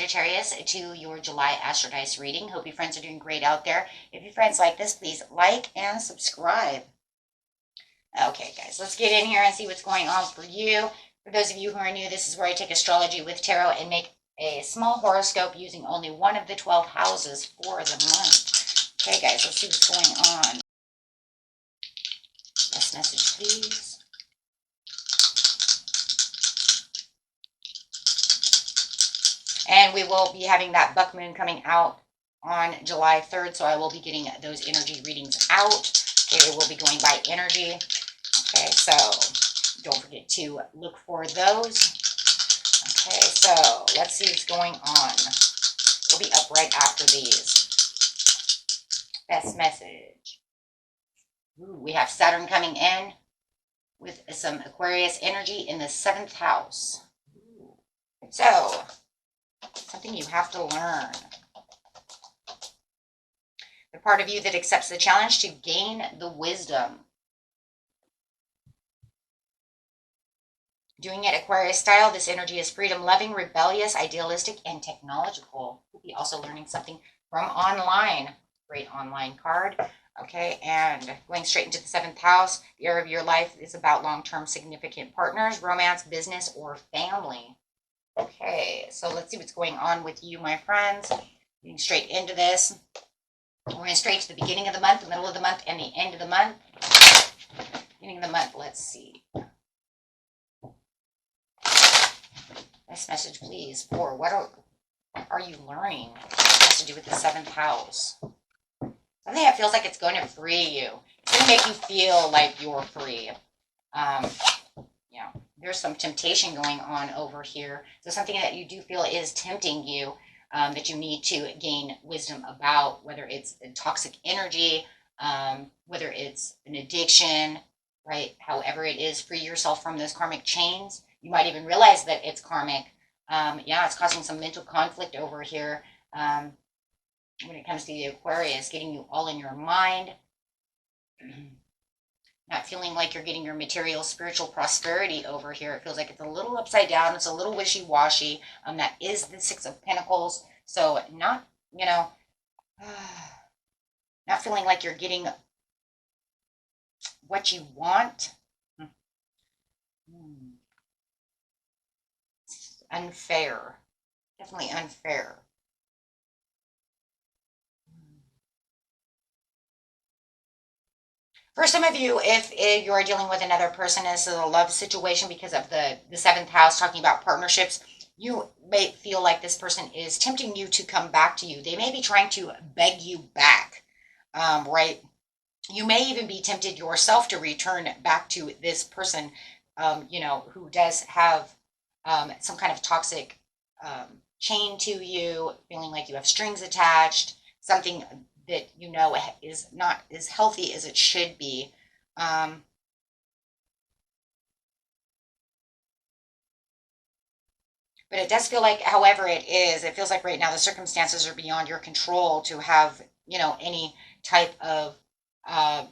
Sagittarius, to your July Astrodice reading. Hope you friends are doing great out there. If you friends like this, please like and subscribe. Okay, guys, let's get in here and see what's going on for you. For those of you who are new, this is where I take astrology with tarot and make a small horoscope using only one of the 12 houses for the month. Okay, guys, let's see what's going on. Last message, please. And we will be having that buck moon coming out on July 3rd, so I will be getting those energy readings out. Okay, they will be going by energy. Okay, so don't forget to look for those. Okay, so let's see what's going on. We'll be up right after these. Best message. Ooh, we have Saturn coming in with some Aquarius energy in the 7th house. Ooh. So, something you have to learn. The part of you that accepts the challenge to gain the wisdom. Doing it Aquarius style, this energy is freedom-loving, rebellious, idealistic, and technological. You'll be also learning something from online. Great online card. Okay, and going straight into the 7th house, the area of your life is about long-term significant partners, romance, business, or family. Okay, so let's see what's going on with you, my friends. Getting straight into this. We're going straight to the beginning of the month, the middle of the month, and the end of the month. Beginning of the month, let's see. This message, please, for what are you learning? It has to do with the 7th house. Something that feels like it's going to free you. It's going to make you feel like you're free. Yeah, there's some temptation going on over here. So something that you do feel is tempting you, that you need to gain wisdom about, whether it's a toxic energy, whether it's an addiction, right? However it is, free yourself from those karmic chains. You might even realize that it's karmic. Yeah, it's causing some mental conflict over here. When it comes to the Aquarius, getting you all in your mind. Not feeling like you're getting your material, spiritual prosperity over here. It feels like it's a little upside down. It's a little wishy-washy. That is the 6 of Pentacles. So not, you know, not feeling like you're getting what you want. It's unfair. Definitely unfair. For some of you, if you're dealing with another person as a love situation because of the 7th house, talking about partnerships, you may feel like this person is tempting you to come back to you. They may be trying to beg you back, right? You may even be tempted yourself to return back to this person, you know, who does have some kind of toxic chain to you, feeling like you have strings attached, something that you know is not as healthy as it should be. But it does feel like, however it is, it feels like right now the circumstances are beyond your control to have, you know, any type of kind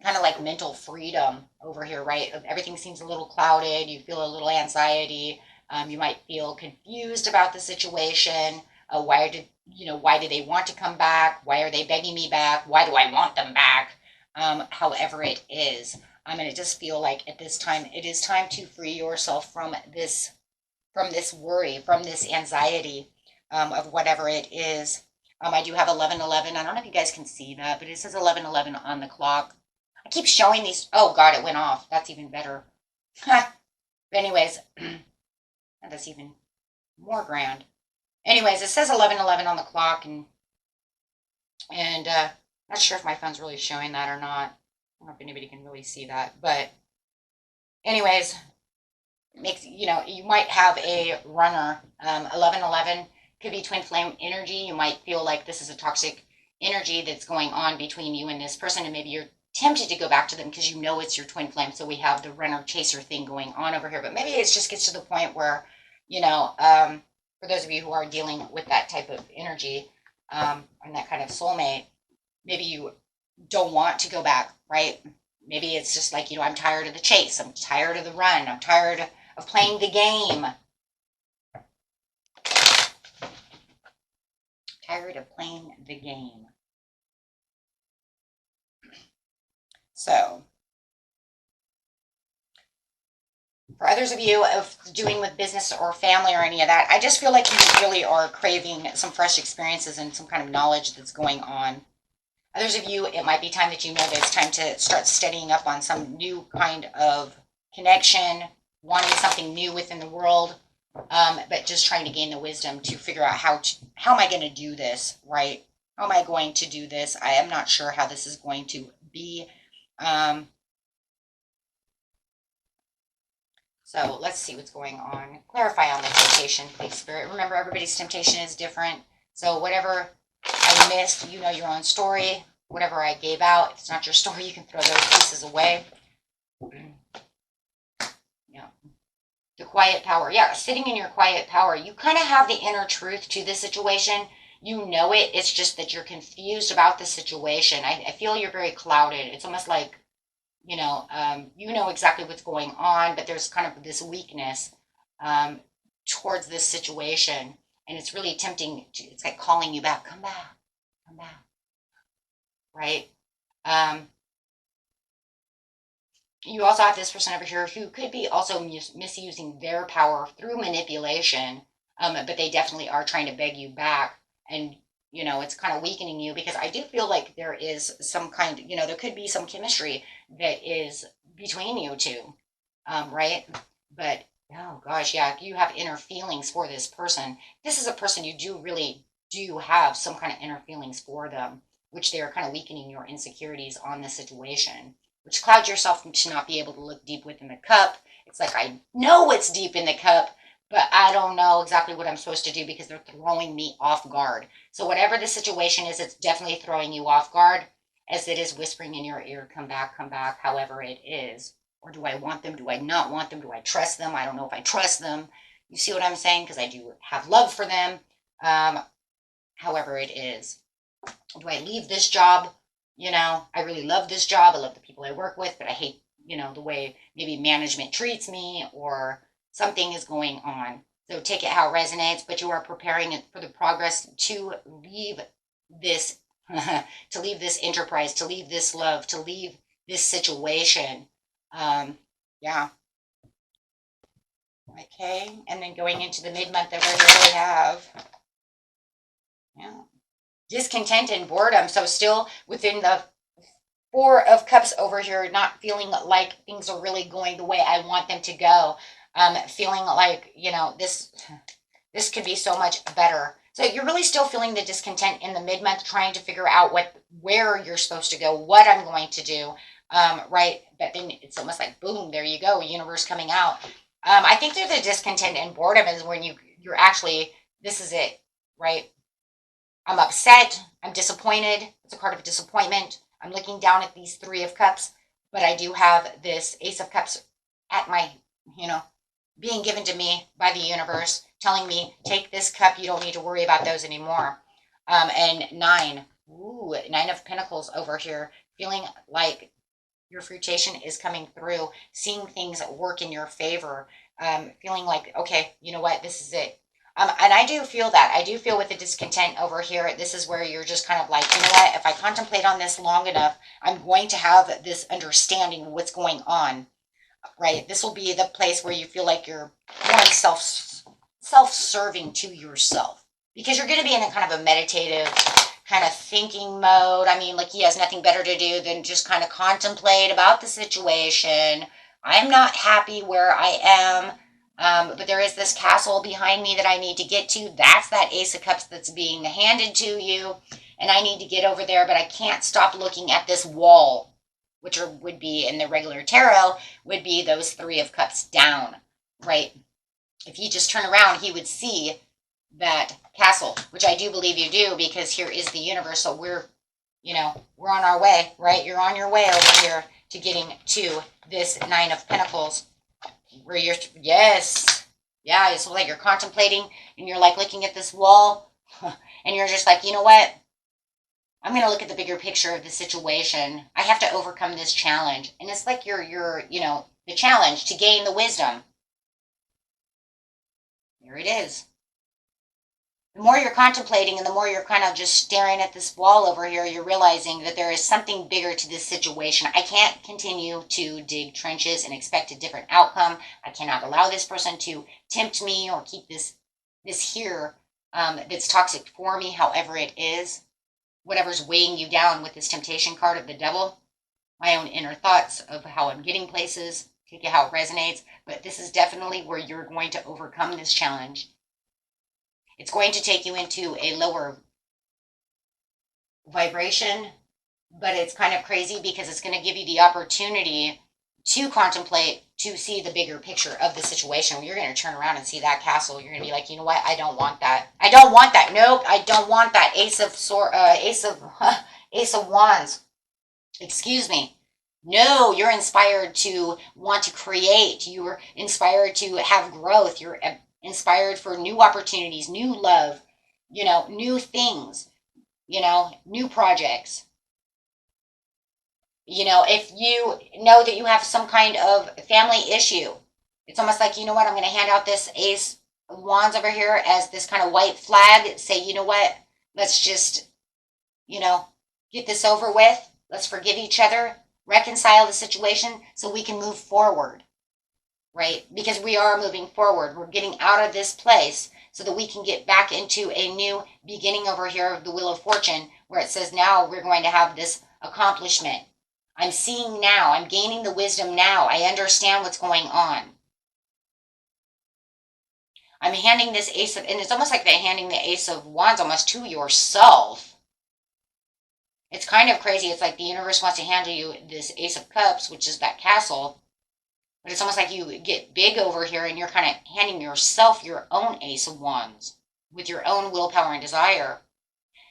of like mental freedom over here, right? Everything seems a little clouded. You feel a little anxiety. You might feel confused about the situation. Why did they want to come back? Why are they begging me back? Why do I want them back? However it is. And it does feel like at this time, it is time to free yourself from this worry, from this anxiety of whatever it is. I do have 11:11. I don't know if you guys can see that, but it says 11:11 on the clock. I keep showing these. Oh, God, it went off. That's even better. But anyways, that's even more grand. Anyways, it says 11:11 on the clock, and not sure if my phone's really showing that or not. I don't know if anybody can really see that, but anyways, makes, you know, you might have a runner. 11:11 could be twin flame energy. You might feel like this is a toxic energy that's going on between you and this person, and maybe you're tempted to go back to them because you know it's your twin flame. So we have the runner chaser thing going on over here, but maybe it just gets to the point where, you know, for those of you who are dealing with that type of energy and that kind of soulmate, maybe you don't want to go back, right? Maybe it's just like, you know, I'm tired of the chase. I'm tired of the run. I'm tired of playing the game. Tired of playing the game. So, for others of you of doing with business or family or any of that, I just feel like you really are craving some fresh experiences and some kind of knowledge that's going on. Others of you, it might be time that you know that it's time to start studying up on some new kind of connection, wanting something new within the world, but just trying to gain the wisdom to figure out how am I going to do this, right? How am I going to do this? I am not sure how this is going to be. So let's see what's going on. Clarify on the temptation, please, Spirit. Remember, everybody's temptation is different. So whatever I missed, you know your own story. Whatever I gave out, if it's not your story, you can throw those pieces away. Yeah. The quiet power. Yeah, sitting in your quiet power. You kind of have the inner truth to this situation. You know it. It's just that you're confused about the situation. I feel you're very clouded. It's almost like, you know exactly what's going on, but there's kind of this weakness towards this situation. And it's really tempting to, it's like calling you back. Come back. Come back. Right? You also have this person over here who could be also misusing their power through manipulation, but they definitely are trying to beg you back. And, it's kind of weakening you, because I do feel like there is some kind, there could be some chemistry that is between you two, right? But, oh gosh, yeah, you have inner feelings for this person. This is a person you do have some kind of inner feelings for them, which they are kind of weakening your insecurities on the situation, which clouds yourself to not be able to look deep within the cup. It's like, I know what's deep in the cup, but I don't know exactly what I'm supposed to do because they're throwing me off guard. So whatever the situation is, it's definitely throwing you off guard, as it is whispering in your ear, come back, however it is. Or do I want them? Do I not want them? Do I trust them? I don't know if I trust them. You see what I'm saying? Because I do have love for them. However it is. Do I leave this job? I really love this job. I love the people I work with, but I hate, the way maybe management treats me, or something is going on. So take it how it resonates, but you are preparing it for the progress to leave this, to leave this enterprise, to leave this love, to leave this situation. Yeah. Okay. And then going into the mid-month over here, we have, yeah, discontent and boredom. So still within the Four of Cups over here, not feeling like things are really going the way I want them to go. Feeling like, this could be so much better. So you're really still feeling the discontent in the mid-month, trying to figure out where you're supposed to go, what I'm going to do, right? But then it's almost like, boom, there you go, universe coming out. I think that the discontent and boredom is when you're actually, this is it, right? I'm upset. I'm disappointed. It's a card of disappointment. I'm looking down at these Three of Cups, but I do have this Ace of Cups at my, being given to me by the universe, telling me, take this cup. You don't need to worry about those anymore. And Nine of Pentacles over here, feeling like your fruitation is coming through, seeing things work in your favor, feeling like, okay, you know what, this is it. And I do feel that. I do feel with the discontent over here, this is where you're just kind of like, you know what, if I contemplate on this long enough, I'm going to have this understanding of what's going on, right? This will be the place where you feel like you're more self-serving to yourself, because you're going to be in a kind of a meditative kind of thinking mode. I mean, like, he has nothing better to do than just kind of contemplate about the situation. I'm not happy where I am. But there is this castle behind me that I need to get to. That's that Ace of Cups that's being handed to you. And I need to get over there, but I can't stop looking at this wall, which would be in the regular tarot, would be those Three of Cups down, right? If you just turn around, he would see that castle, which I do believe you do, because here is the universe. So we're on our way, right? You're on your way over here to getting to this Nine of Pentacles. Where yes, yeah, it's like you're contemplating and you're like looking at this wall and you're just like, you know what? I'm going to look at the bigger picture of the situation. I have to overcome this challenge. And it's like you're the challenge to gain the wisdom. Here it is. The more you're contemplating and the more you're kind of just staring at this wall over here, you're realizing that there is something bigger to this situation. I can't continue to dig trenches and expect a different outcome. I cannot allow this person to tempt me or keep this here that's toxic for me, however it is. Whatever's weighing you down with this temptation card of the devil, my own inner thoughts of how I'm getting places, take it how it resonates, but this is definitely where you're going to overcome this challenge. It's going to take you into a lower vibration, but it's kind of crazy because it's going to give you the opportunity to contemplate, to see the bigger picture of the situation. You're going to turn around and see that castle. You're going to be like, you know what? I don't want that. I don't want that. Nope, I don't want that. Ace of Wands. Excuse me. No, you're inspired to want to create. You're inspired to have growth. You're inspired for new opportunities, new love, new things, new projects. If you know that you have some kind of family issue, it's almost like, you know what, I'm going to hand out this Ace of Wands over here as this kind of white flag. Say, you know what, let's just, get this over with. Let's forgive each other, reconcile the situation so we can move forward, right? Because we are moving forward. We're getting out of this place so that we can get back into a new beginning over here of the Wheel of Fortune, where it says now we're going to have this accomplishment. I'm seeing now. I'm gaining the wisdom now. I understand what's going on. I'm handing this Ace of, and it's almost like they're handing the Ace of Wands almost to yourself. It's kind of crazy. It's like the universe wants to hand you this Ace of Cups, which is that castle. But it's almost like you get big over here and you're kind of handing yourself your own Ace of Wands with your own willpower and desire.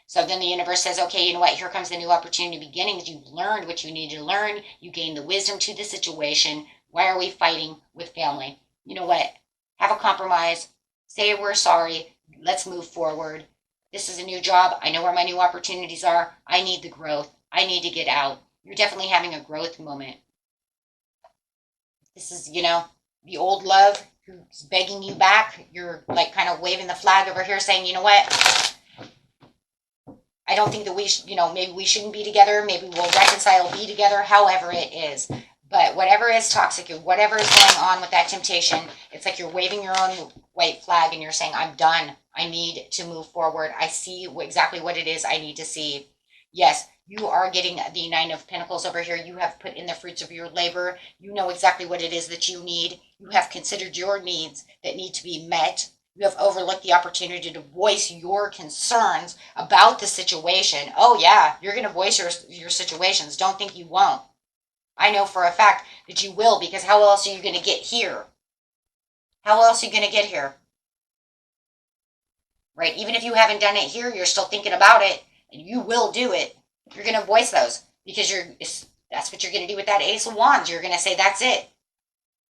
So then the universe says, okay, you know what? Here comes the new opportunity beginnings. You've learned what you need to learn. You gain the wisdom to the situation. Why are we fighting with family? You know what? Have a compromise. Say we're sorry. Let's move forward. This is a new job. I know where my new opportunities are. I need the growth. I need to get out. You're definitely having a growth moment. This is, the old love who's begging you back. You're like kind of waving the flag over here saying, you know what? I don't think that we should, maybe we shouldn't be together. Maybe we'll reconcile, be together, however it is. But whatever is toxic, whatever is going on with that temptation, it's like you're waving your own white flag and you're saying, I'm done. I need to move forward. I see exactly what it is I need to see. Yes, you are getting the Nine of Pentacles over here. You have put in the fruits of your labor. You know exactly what it is that you need. You have considered your needs that need to be met. You have overlooked the opportunity to voice your concerns about the situation. Oh, yeah, you're going to voice your situations. Don't think you won't. I know for a fact that you will, because how else are you going to get here? How else are you going to get here? Right? Even if you haven't done it here, you're still thinking about it, and you will do it. You're going to voice those because that's what you're going to do with that Ace of Wands. You're going to say, that's it.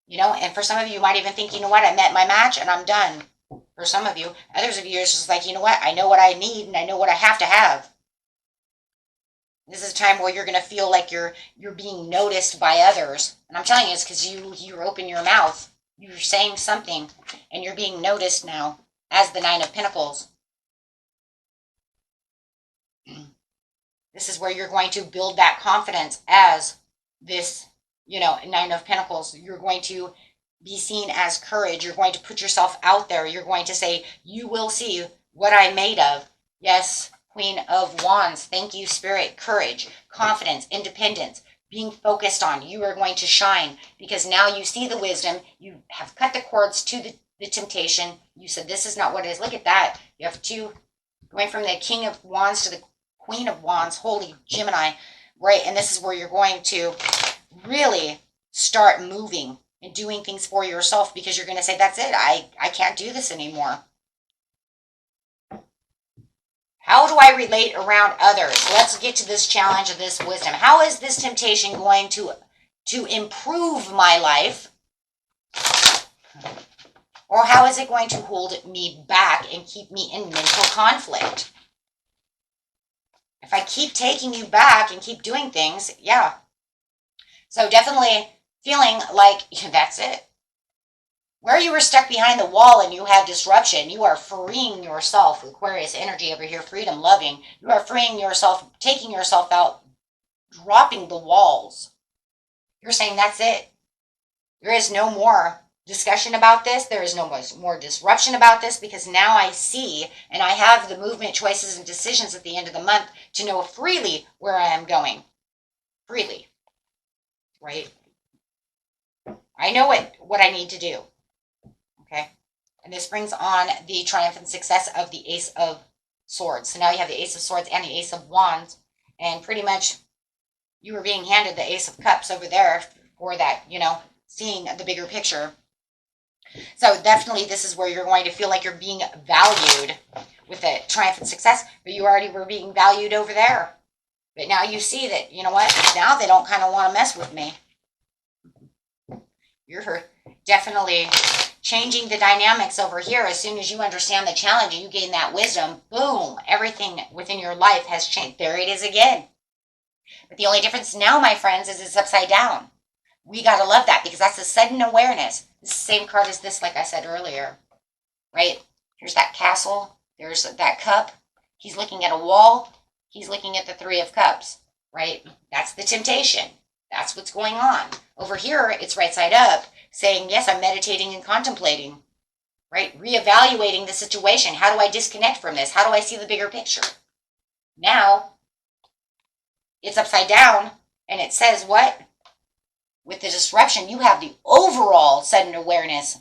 And for some of you, you might even think, you know what, I met my match and I'm done. For some of you, others of you, it's just like, you know what, I know what I need and I know what I have to have. This is a time where you're going to feel like you're being noticed by others. And I'm telling you, it's because you open your mouth. You're saying something and you're being noticed now as the Nine of Pentacles. This is where you're going to build that confidence as this, Nine of Pentacles. You're going to be seen as courage. You're going to put yourself out there. You're going to say, you will see what I'm made of. Yes, Queen of Wands. Thank you, Spirit. Courage, confidence, independence, being focused on. You are going to shine because now you see the wisdom. You have cut the cords to the temptation. You said, this is not what it is. Look at that. You have two, going from the King of Wands to the Queen of Wands. Holy Gemini. Right, and this is where you're going to really start moving and doing things for yourself because you're going to say, that's it. I can't do this anymore. How do I relate around others? Let's get to this challenge of this wisdom. How is this temptation going to improve my life? Or how is it going to hold me back and keep me in mental conflict? If I keep taking you back and keep doing things, yeah. So definitely feeling like, that's it. Where you were stuck behind the wall and you had disruption, you are freeing yourself. Aquarius energy over here, freedom loving. You are freeing yourself, taking yourself out, dropping the walls. You're saying that's it. There is no more discussion about this. There is no more disruption about this, because now I see and I have the movement, choices, and decisions at the end of the month to know freely where I am going. Freely. Right? I know what I need to do. Okay? And this brings on the triumphant success of the Ace of Swords. So now you have the Ace of Swords and the Ace of Wands. And pretty much you were being handed the Ace of Cups over there for that, seeing the bigger picture. So definitely this is where you're going to feel like you're being valued with the triumphant success, but you already were being valued over there. But now you see that, you know what, now they don't kind of want to mess with me. You're definitely changing the dynamics over here. As soon as you understand the challenge and you gain that wisdom, boom, everything within your life has changed. There it is again. But the only difference now, my friends, is it's upside down. We got to love that, because that's a sudden awareness. It's the same card as this, like I said earlier, right? Here's that castle. There's that cup. He's looking at a wall. He's looking at the Three of Cups, right? That's the temptation. That's what's going on. Over here, it's right side up, saying, yes, I'm meditating and contemplating, right? Reevaluating the situation. How do I disconnect from this? How do I see the bigger picture? Now, it's upside down, and it says what? With the disruption, you have the overall sudden awareness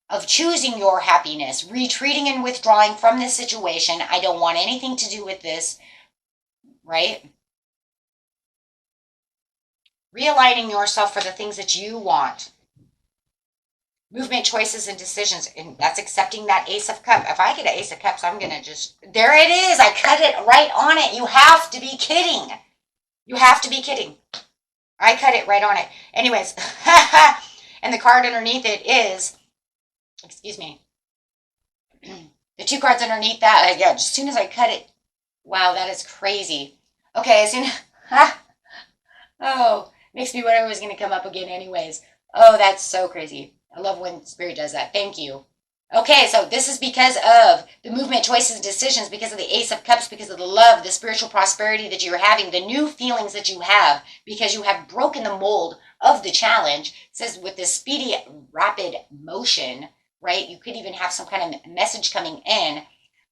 of choosing your happiness, retreating and withdrawing from this situation. I don't want anything to do with this, right? Realigning yourself for the things that you want. Movement, choices, and decisions. And that's accepting that Ace of Cups. If I get an Ace of Cups, I'm going to just... There it is. I cut it right on it. You have to be kidding. You have to be kidding. I cut it right on it. Anyways. And the card underneath it is... Excuse me. The two cards underneath that. Yeah, as soon as I cut it... Wow, that is crazy. Okay, as soon... Oh, makes me wonder what's going to come up again anyways. Oh, that's so crazy. I love when Spirit does that. Thank you. Okay, so this is because of the movement, choices, and decisions, because of the Ace of Cups, because of the love, the spiritual prosperity that you're having, the new feelings that you have, because you have broken the mold of the challenge. It says with this speedy, rapid motion, right? You could even have some kind of message coming in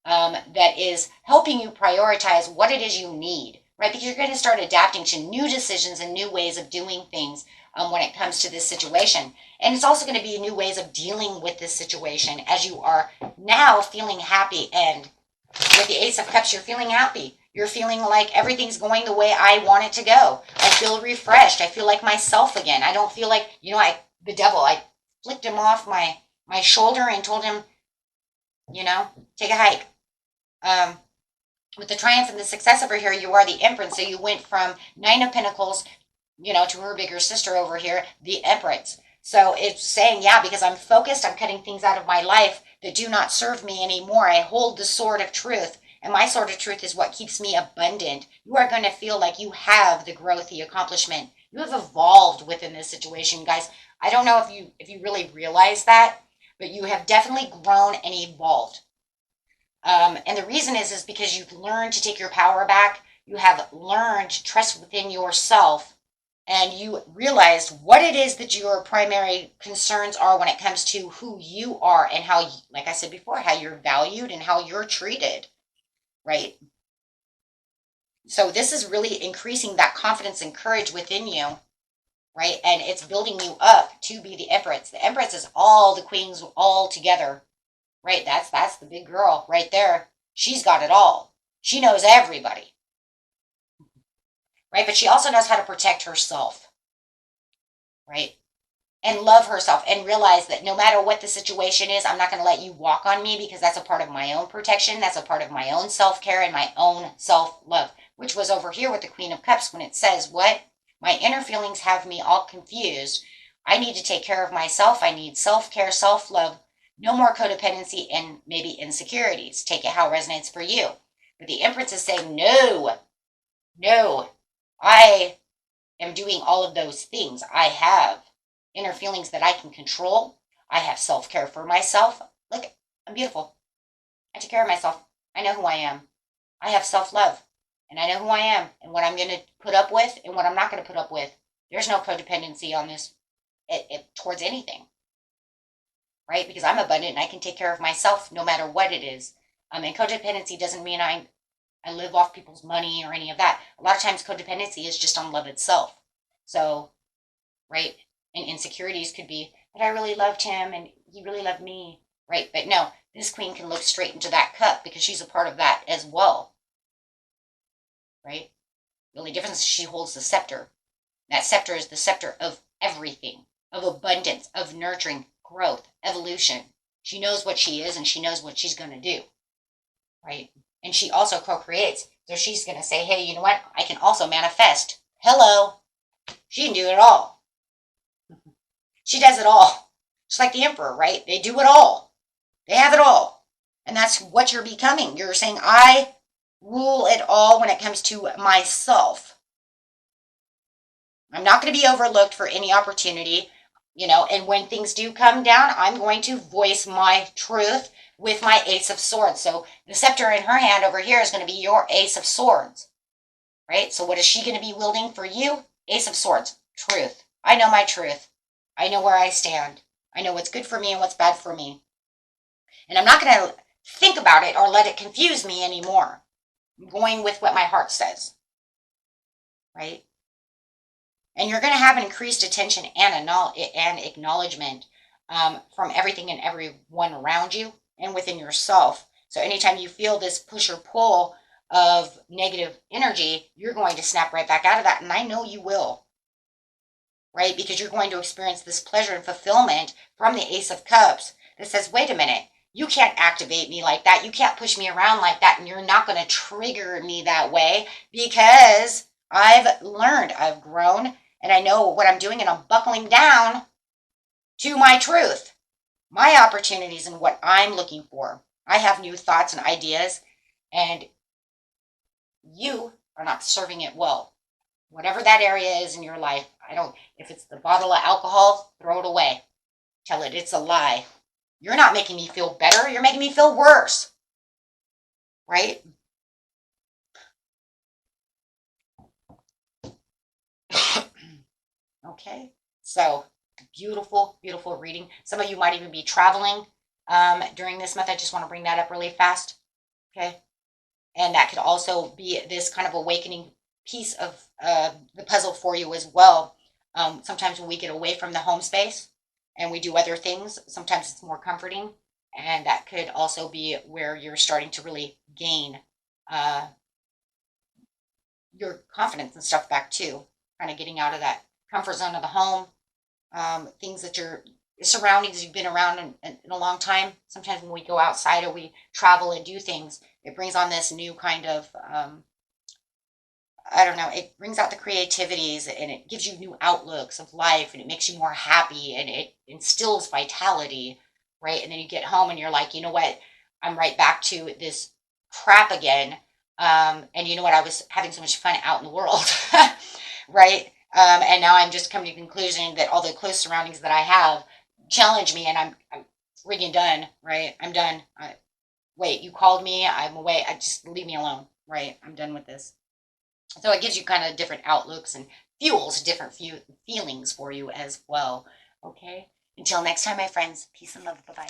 that is helping you prioritize what it is you need, right? Because you're going to start adapting to new decisions and new ways of doing things when it comes to this situation. And it's also going to be new ways of dealing with this situation as you are now feeling happy. And with the Ace of Cups, you're feeling happy. You're feeling like everything's going the way I want it to go. I feel refreshed. I feel like myself again. I don't feel like, the devil, I flicked him off my shoulder and told him, take a hike. With the triumph and the success over here, you are the Empress. So you went from Nine of Pentacles, to her bigger sister over here, the Empress. So it's saying, yeah, because I'm focused, I'm cutting things out of my life that do not serve me anymore. I hold the sword of truth, and my sword of truth is what keeps me abundant. You are going to feel like you have the growth, the accomplishment. You have evolved within this situation, guys. I don't know if you really realize that, but you have definitely grown and evolved. And the reason is because you've learned to take your power back. You have learned to trust within yourself, and you realized what it is that your primary concerns are when it comes to who you are and how, like I said before, how you're valued and how you're treated, right? So this is really increasing that confidence and courage within you, right? And it's building you up to be the Empress. The Empress is all the queens all together, right? That's the big girl right there. She's got it all. She knows everybody. Right? But she also knows how to protect herself, right? And love herself and realize that no matter what the situation is, I'm not going to let you walk on me, because that's a part of my own protection. That's a part of my own self-care and my own self-love, which was over here with the Queen of Cups when it says, what? My inner feelings have me all confused. I need to take care of myself. I need self-care, self-love, no more codependency and maybe insecurities. Take it how it resonates for you. But the Empress is saying, no, I am doing all of those things. I have inner feelings that I can control. I have self-care for myself. Like, I'm beautiful. I take care of myself. I know who I am. I have self-love. And I know who I am and what I'm going to put up with and what I'm not going to put up with. There's no codependency on this towards anything, right? Because I'm abundant and I can take care of myself no matter what it is. And codependency doesn't mean I live off people's money or any of that. A lot of times codependency is just on love itself. So, right? And insecurities could be, but I really loved him and he really loved me, right? But no, this queen can look straight into that cup because she's a part of that as well, right? The only difference is she holds the scepter. That scepter is the scepter of everything, of abundance, of nurturing, growth, evolution. She knows what she is and she knows what she's going to do, right? And she also co-creates. So she's going to say, hey, you know what? I can also manifest. Hello. She can do it all. She does it all. Just like the emperor, right? They do it all. They have it all. And that's what you're becoming. You're saying, I rule it all when it comes to myself. I'm not going to be overlooked for any opportunity, and when things do come down, I'm going to voice my truth with my Ace of Swords. So the scepter in her hand over here is going to be your Ace of Swords, right? So what is she going to be wielding for you? Ace of Swords, truth. I know my truth. I know where I stand. I know what's good for me and what's bad for me. And I'm not going to think about it or let it confuse me anymore. I'm going with what my heart says, right? And you're going to have an increased attention and acknowledgement from everything and everyone around you and within yourself. So anytime you feel this push or pull of negative energy, you're going to snap right back out of that. And I know you will, right? Because you're going to experience this pleasure and fulfillment from the Ace of Cups that says, wait a minute, you can't activate me like that. You can't push me around like that. And you're not going to trigger me that way because I've learned, I've grown, and I know what I'm doing, and I'm buckling down to my truth, my opportunities, and what I'm looking for. I have new thoughts and ideas, and you are not serving it well. Whatever that area is in your life, if it's the bottle of alcohol, throw it away. Tell it it's a lie. You're not making me feel better. You're making me feel worse, right? Okay, so beautiful, beautiful reading. Some of you might even be traveling during this month. I just want to bring that up really fast, okay? And that could also be this kind of awakening piece of the puzzle for you as well. Sometimes when we get away from the home space and we do other things, sometimes it's more comforting, and that could also be where you're starting to really gain your confidence and stuff back too, kind of getting out of that comfort zone of the home, things that your surroundings you've been around in a long time. Sometimes when we go outside or we travel and do things, it brings on this new kind of, I don't know, it brings out the creativities and it gives you new outlooks of life and it makes you more happy and it instills vitality, right? And then you get home and you're like, you know what? I'm right back to this crap again. And you know what? I was having so much fun out in the world, right? And now I'm just coming to the conclusion that all the close surroundings that I have challenge me, and I'm friggin' done, right? I'm done. Wait, you called me. I'm away. Just leave me alone, right? I'm done with this. So it gives you kind of different outlooks and fuels different feelings for you as well. Okay. Until next time, my friends. Peace and love. Bye bye.